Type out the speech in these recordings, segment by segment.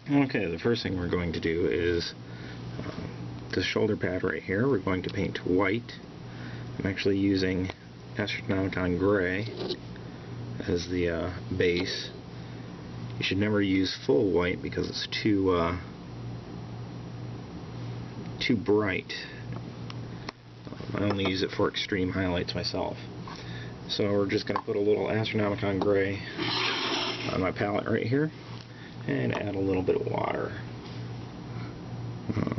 Okay, the first thing we're going to do is the shoulder pad right here. We're going to paint white. I'm actually using Astronomicon Gray as the base. You should never use full white because it's too bright. I only use it for extreme highlights myself. So we're just going to put a little Astronomicon Gray on my palette right here and add a little bit of water.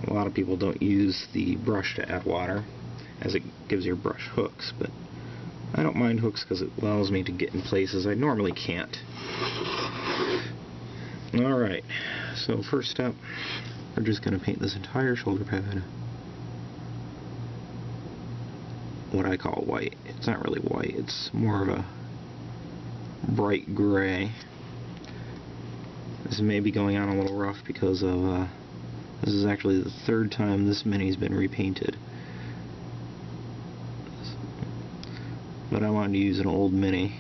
A lot of people don't use the brush to add water, as it gives your brush hooks, but I don't mind hooks because it allows me to get in places I normally can't. Alright, so first step, we're just going to paint this entire shoulder pad what I call white. It's not really white, it's more of a bright gray. This may be going on a little rough because of this is actually the third time this mini's been repainted. But I wanted to use an old mini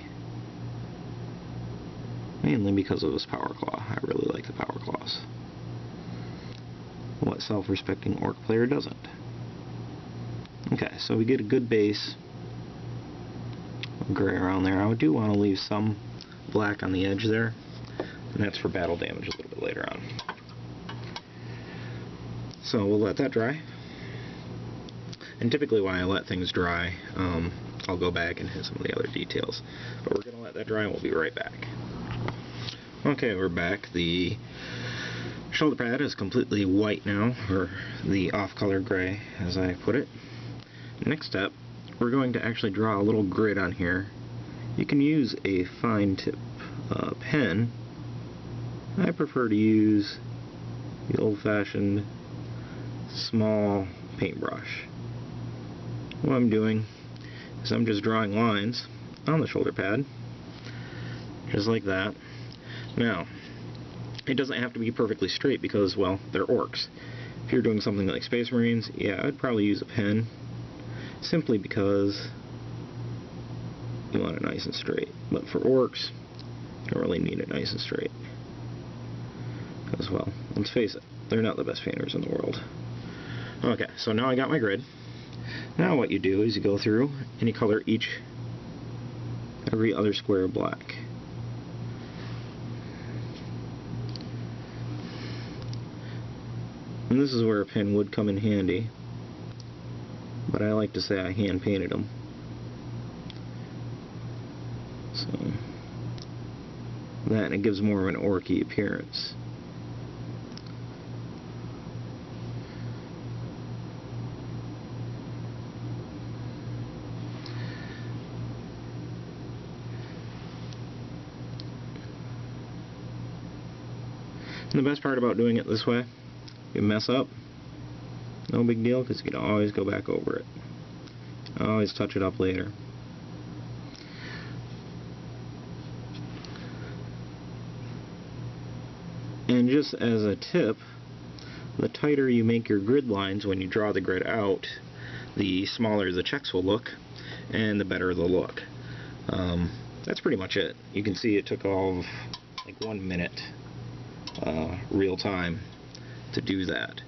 mainly because of this power claw. I really like the power claws. What self-respecting orc player doesn't? Okay, so we get a good base of gray around there. I do want to leave some black on the edge there, and that's for battle damage a little bit later on. So we'll let that dry. And typically when I let things dry, I'll go back and hit some of the other details. But we're going to let that dry and we'll be right back. Okay, we're back. The shoulder pad is completely white now, or the off-color gray as I put it. Next step, we're going to actually draw a little grid on here. You can use a fine tip pen. I prefer to use the old-fashioned small paintbrush. What I'm doing is I'm just drawing lines on the shoulder pad, just like that. Now, it doesn't have to be perfectly straight because, well, they're orcs. If you're doing something like Space Marines, yeah, I'd probably use a pen, simply because you want it nice and straight. But for orcs, you don't really need it nice and straight. Because, well, let's face it, they're not the best painters in the world. Okay, so now I got my grid. Now what you do is you go through and you color every other square black. And this is where a pen would come in handy, but I like to say I hand painted them. So that, and it gives more of an orky appearance. And the best part about doing it this way, you mess up, no big deal, because you can always go back over it. Always touch it up later. And just as a tip, the tighter you make your grid lines when you draw the grid out, the smaller the checks will look, and the better they'll look. That's pretty much it. You can see it took all of like 1 minute real time to do that.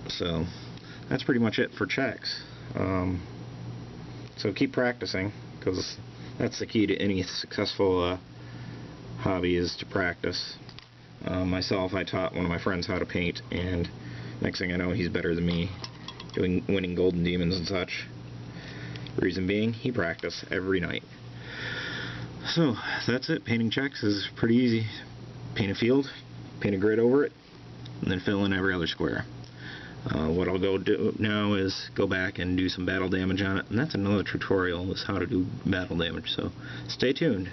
So that's pretty much it for checks. So keep practicing, because that's the key to any successful hobby, is to practice. Myself, I taught one of my friends how to paint, and next thing I know, he's better than me, winning golden demons and such. Reason being, he practiced every night. So that's it. Painting checks is pretty easy. Paint a field, paint a grid over it, and then fill in every other square. What I'll go do now is go back and do some battle damage on it, and that's another tutorial, is how to do battle damage, so stay tuned.